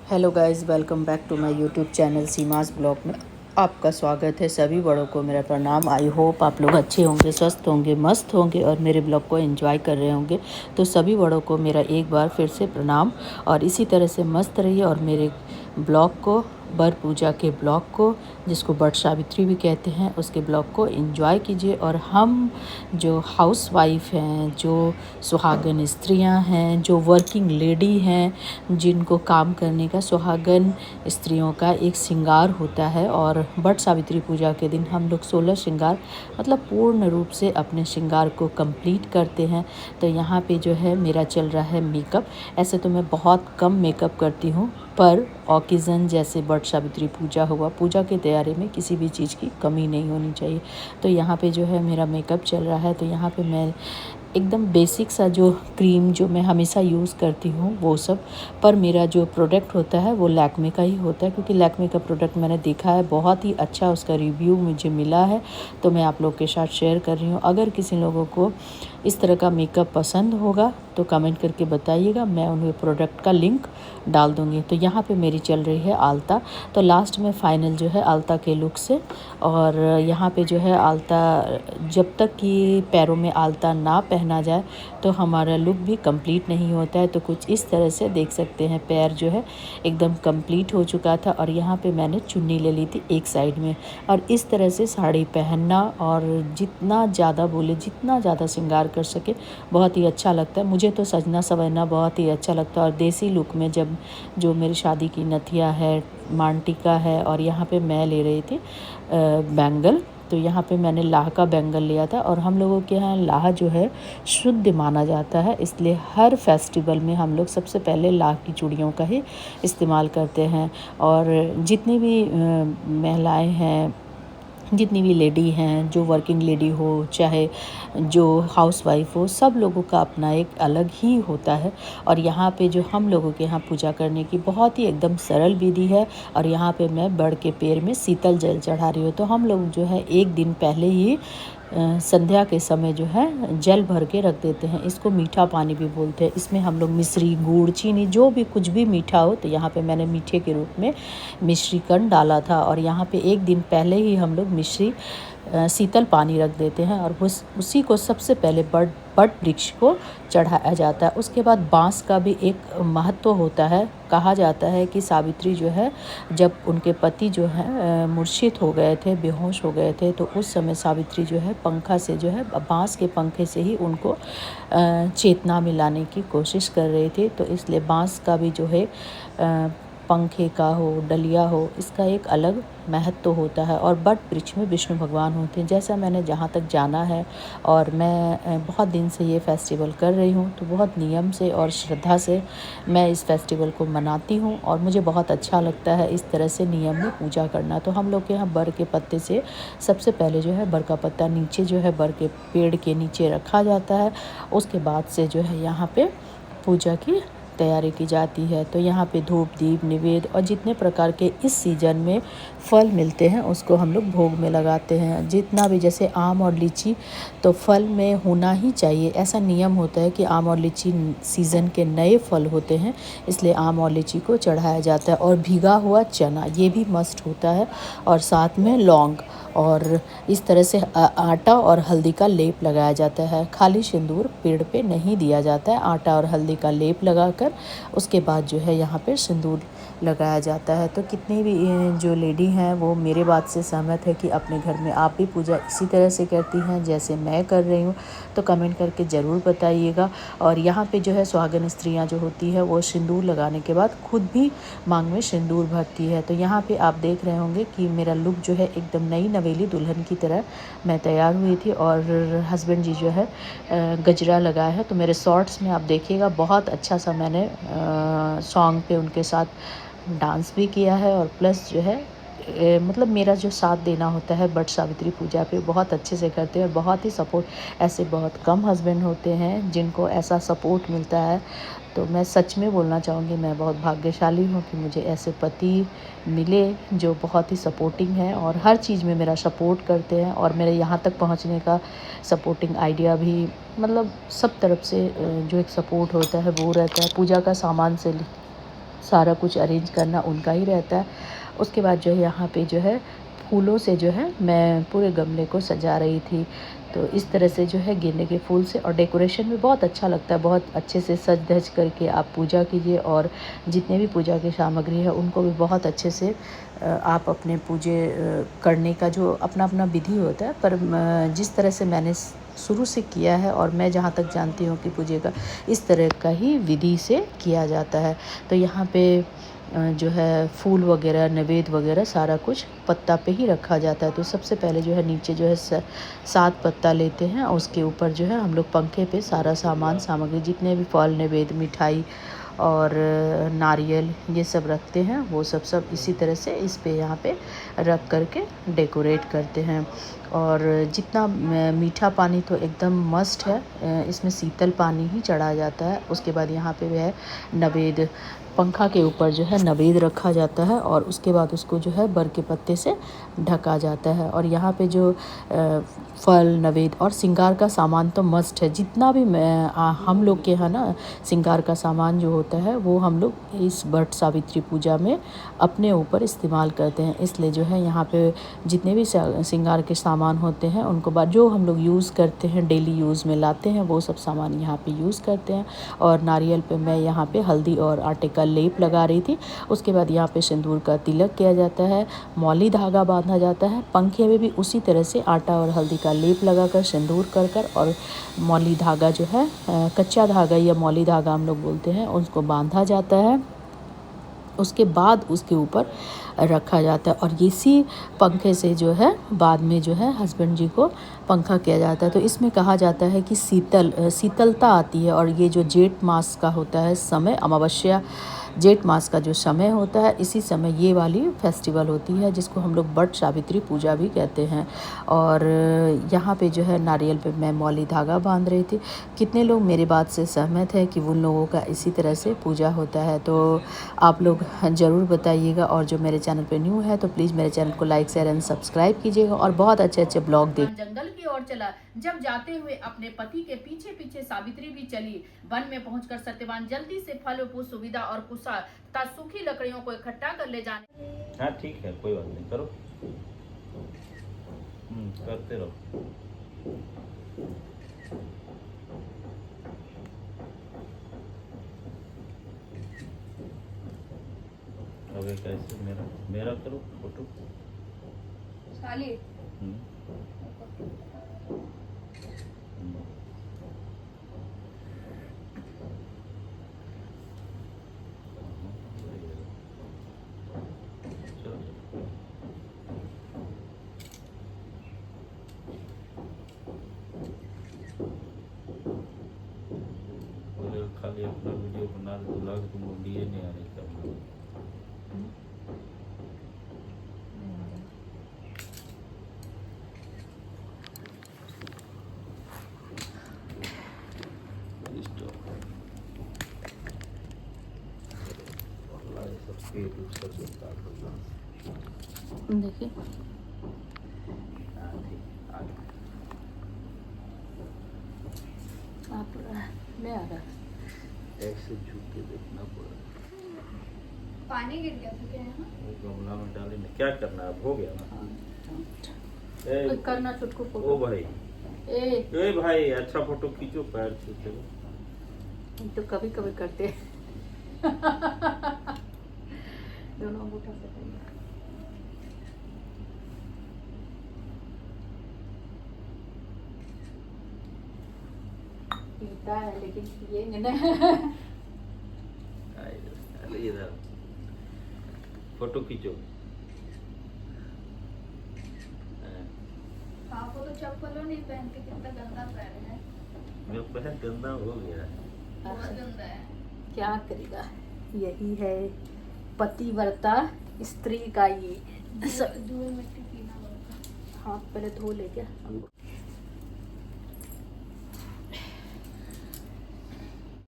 Hello guys, welcome back to my YouTube channel Seema's blog में आपका स्वागत है। सभी बड़ों को मेरा प्रणाम। आई होप आप लोग अच्छे होंगे, स्वस्थ होंगे, मस्त होंगे और मेरे ब्लॉग को एंजॉय कर रहे होंगे। तो सभी बड़ों को मेरा एक बार फिर से प्रणाम और इसी तरह से मस्त रहिए और मेरे ब्लॉग को, बर पूजा के ब्लॉग को, जिसको बट सावित्री भी कहते हैं, उसके ब्लॉग को एंजॉय कीजिए। और हम जो हाउस वाइफ हैं, जो सुहागन स्त्रियां हैं, जो वर्किंग लेडी हैं, जिनको काम करने का, सुहागन स्त्रियों का एक श्रृंगार होता है। और बट सावित्री पूजा के दिन हम लोग 16 श्रृंगार मतलब पूर्ण रूप से अपने श्रृंगार को कंप्लीट करते हैं। तो यहाँ पे जो है मेरा चल रहा है मेकअप। ऐसे तो मैं बहुत कम मेकअप करती हूँ, पर ओकेज़न जैसे बट सावित्री पूजा हुआ, पूजा की तैयारी में किसी भी चीज़ की कमी नहीं होनी चाहिए। तो यहाँ पे जो है मेरा मेकअप चल रहा है। तो यहाँ पे मैं एकदम बेसिक सा जो क्रीम जो मैं हमेशा यूज़ करती हूँ वो सब, पर मेरा जो प्रोडक्ट होता है वो लैक्मे का ही होता है, क्योंकि लैक्मे का प्रोडक्ट मैंने देखा है, बहुत ही अच्छा उसका रिव्यू मुझे मिला है। तो मैं आप लोग के साथ शेयर कर रही हूँ। अगर किसी लोगों को इस तरह का मेकअप पसंद होगा तो कमेंट करके बताइएगा, मैं उन्हें प्रोडक्ट का लिंक डाल दूँगी। तो यहाँ पे मेरी चल रही है आलता। तो लास्ट में फाइनल जो है आलता के लुक से, और यहाँ पे जो है आलता, जब तक कि पैरों में आलता ना पहना जाए तो हमारा लुक भी कंप्लीट नहीं होता है। तो कुछ इस तरह से देख सकते हैं, पैर जो है एकदम कंप्लीट हो चुका था। और यहाँ पे मैंने चुन्नी ले ली थी एक साइड में, और इस तरह से साड़ी पहनना, और जितना ज़्यादा बोले, जितना ज़्यादा श्रृंगार कर सके, बहुत ही अच्छा लगता है। मुझे तो सजना संवरना बहुत ही अच्छा लगता है। और देसी लुक में जब जो मेरी शादी की नथिया है, मांटिका है, और यहाँ पे मैं ले रही थी बैंगल। तो यहाँ पे मैंने लाह का बैंगल लिया था। और हम लोगों के यहाँ लाह जो है शुद्ध माना जाता है, इसलिए हर फेस्टिवल में हम लोग सबसे पहले लाह की चूड़ियों का ही इस्तेमाल करते हैं। और जितनी भी महिलाएं हैं, जितनी भी लेडी हैं, जो वर्किंग लेडी हो चाहे जो हाउस वाइफ हो, सब लोगों का अपना एक अलग ही होता है। और यहाँ पे जो हम लोगों के यहाँ पूजा करने की बहुत ही एकदम सरल विधि है। और यहाँ पे मैं बड़ के पैर में शीतल जल चढ़ा रही हूँ। तो हम लोग जो है एक दिन पहले ही संध्या के समय जो है जल भर के रख देते हैं। इसको मीठा पानी भी बोलते हैं। इसमें हम लोग मिश्री, गुड़, चीनी, जो भी कुछ भी मीठा हो, तो यहाँ पे मैंने मीठे के रूप में मिश्रीकंद डाला था। और यहाँ पे एक दिन पहले ही हम लोग मिश्री शीतल पानी रख देते हैं, और उसी को सबसे पहले बट वृक्ष को चढ़ाया जाता है। उसके बाद बांस का भी एक महत्व होता है। कहा जाता है कि सावित्री जो है, जब उनके पति जो है मूर्छित हो गए थे, बेहोश हो गए थे, तो उस समय सावित्री जो है पंखा से, जो है बांस के पंखे से ही उनको चेतना में लाने की कोशिश कर रहे थे। तो इसलिए बांस का भी जो है पंखे का हो, डलिया हो, इसका एक अलग महत्व होता है। और बट वृक्ष में विष्णु भगवान होते हैं, जैसा मैंने जहाँ तक जाना है। और मैं बहुत दिन से ये फेस्टिवल कर रही हूँ, तो बहुत नियम से और श्रद्धा से मैं इस फेस्टिवल को मनाती हूँ। और मुझे बहुत अच्छा लगता है इस तरह से नियम में पूजा करना। तो हम लोग के यहाँ बर के पत्ते से सबसे पहले जो है बर का पत्ता नीचे, जो है बर के पेड़ के नीचे रखा जाता है। उसके बाद से जो है यहाँ पे पूजा की तैयारी की जाती है। तो यहाँ पे धूप, दीप, निवेद और जितने प्रकार के इस सीज़न में फल मिलते हैं उसको हम लोग भोग में लगाते हैं। जितना भी, जैसे आम और लीची तो फल में होना ही चाहिए, ऐसा नियम होता है कि आम और लीची सीज़न के नए फल होते हैं, इसलिए आम और लीची को चढ़ाया जाता है। और भीगा हुआ चना ये भी मस्ट होता है, और साथ में लौंग, और इस तरह से आटा और हल्दी का लेप लगाया जाता है। खाली सिंदूर पेड़ पे नहीं दिया जाता है, आटा और हल्दी का लेप लगाकर उसके बाद जो है यहाँ पे सिंदूर लगाया जाता है। तो कितनी भी जो लेडी हैं वो मेरे बात से सहमत है कि अपने घर में आप भी पूजा इसी तरह से करती हैं जैसे मैं कर रही हूँ, तो कमेंट करके ज़रूर बताइएगा। और यहाँ पे जो है सुहागन स्त्रियाँ जो होती है वो सिंदूर लगाने के बाद खुद भी मांग में सिंदूर भरती है। तो यहाँ पे आप देख रहे होंगे कि मेरा लुक जो है एकदम नई नवेली दुल्हन की तरह मैं तैयार हुई थी। और हस्बैंड जी जो है गजरा लगाया है। तो मेरे शॉर्ट्स में आप देखिएगा, बहुत अच्छा सा मैंने सॉन्ग पे उनके साथ डांस भी किया है। और प्लस जो है मतलब मेरा जो साथ देना होता है बट सावित्री पूजा पे बहुत अच्छे से करते हैं, और बहुत ही सपोर्ट, ऐसे बहुत कम हस्बैंड होते हैं जिनको ऐसा सपोर्ट मिलता है। तो मैं सच में बोलना चाहूँगी, मैं बहुत भाग्यशाली हूँ कि मुझे ऐसे पति मिले जो बहुत ही सपोर्टिंग हैं और हर चीज़ में मेरा सपोर्ट करते हैं। और मेरे यहाँ तक पहुँचने का सपोर्टिंग आइडिया भी, मतलब सब तरफ से जो एक सपोर्ट होता है वो रहता है। पूजा का सामान से सारा कुछ अरेंज करना उनका ही रहता है। उसके बाद जो है यहाँ पे जो है फूलों से जो है मैं पूरे गमले को सजा रही थी। तो इस तरह से जो है गेंदे के फूल से, और डेकोरेशन भी बहुत अच्छा लगता है। बहुत अच्छे से सज धज करके आप पूजा कीजिए, और जितने भी पूजा की सामग्री है उनको भी बहुत अच्छे से आप अपने करने का जो अपना अपना विधि होता है, पर जिस तरह से मैंने शुरू से किया है और मैं जहाँ तक जानती हूँ कि पूजे का इस तरह का ही विधि से किया जाता है। तो यहाँ पे जो है फूल वगैरह, नैवेद्य वगैरह सारा कुछ पत्ता पे ही रखा जाता है। तो सबसे पहले जो है नीचे जो है 7 पत्ता लेते हैं, और उसके ऊपर जो है हम लोग पंखे पे सारा सामान सामग्री जितने भी फल, नैवेद्य, मिठाई और नारियल ये सब रखते हैं। वो सब इसी तरह से इस पे यहाँ पे रख करके डेकोरेट करते हैं। और जितना मीठा पानी तो एकदम मस्ट है, इसमें शीतल पानी ही चढ़ा जाता है। उसके बाद यहाँ पे है नवेद, पंखा के ऊपर जो है नवेद रखा जाता है, और उसके बाद उसको जो है बर के पत्ते से ढका जाता है। और यहाँ पे जो फल, नवेद और श्रृंगार का सामान तो मस्ट है। जितना भी हम लोग के यहाँ ना श्रृंगार का सामान जो होता है वो हम लोग इस वट सावित्री पूजा में अपने ऊपर इस्तेमाल करते हैं। इसलिए जो है यहाँ पे जितने भी श्रृंगार के सामान होते हैं उनको बाद जो हम लोग यूज़ करते हैं, डेली यूज़ में लाते हैं, वो सब सामान यहाँ पे यूज़ करते हैं। और नारियल पे मैं यहाँ पे हल्दी और आटे का लेप लगा रही थी। उसके बाद यहाँ पे सिंदूर का तिलक किया जाता है, मौली धागा बांधा जाता है। पंखे में भी उसी तरह से आटा और हल्दी का लेप लगाकर, सिंदूर कर और मौली धागा जो है कच्चा धागा या मौली धागा हम लोग बोलते हैं, उसको बांधा जाता है। उसके बाद उसके ऊपर रखा जाता है, और इसी पंखे से जो है बाद में जो है हस्बैंड जी को पंखा किया जाता है। तो इसमें कहा जाता है कि शीतलता आती है। और ये जो जेठ मास का होता है समय, अमावस्या जेठ मास का जो समय होता है, इसी समय ये वाली फेस्टिवल होती है, जिसको हम लोग वट सावित्री पूजा भी कहते हैं। और यहाँ पे जो है नारियल पे मैं मौली धागा बांध रही थी। कितने लोग मेरी बात से सहमत हैं कि उन लोगों का इसी तरह से पूजा होता है, तो आप लोग ज़रूर बताइएगा। और जो मेरे चैनल पे न्यू है तो प्लीज़ मेरे चैनल को लाइक, शेयर एंड सब्सक्राइब कीजिएगा, और बहुत अच्छे अच्छे ब्लॉग देख। जंगल की ओर चला। जब जाते हुए अपने पति के पीछे पीछे सावित्री भी चली। वन में पहुंचकर सत्यवान जल्दी से फल, पुष्प, सुविधा और कुशा तथा सूखी लकड़ियों को इकट्ठा कर ले जाने। हाँ ठीक है, कोई बात नहीं, करो। करते रहो। अब एक ऐसे मेरा करो फोटो। खाली अपना वीडियो बना दे, दूल्हा के तुम लिए नहीं आ रही करना। देखिए आप ले आ रहा, ऐसे झुक के देखना पड़ा। पानी गिर गया था क्या यहाँ? वो गमला में डाले ना, क्या करना है, अब हो गया ना। तो करना छुटको फोटो। ओ भाई, ए भाई, अच्छा फोटो खींचो, पैर छूते हो। तो कभी कभी करते हैं। दोनों अंगूठा से पीता है लेकिन पिएंगे ना। अरे इधर फोटो खींचो। आपको तो चप्पलों नहीं पहन के कितना गंदा पैर है। मेरा पैर गंदा हो गया है, बहुत गंदा है। क्या करेगा, यही है पतिव्रता स्त्री का ये। धूल मिट्टी पीना पड़ता। हाथ पहले धो ले क्या।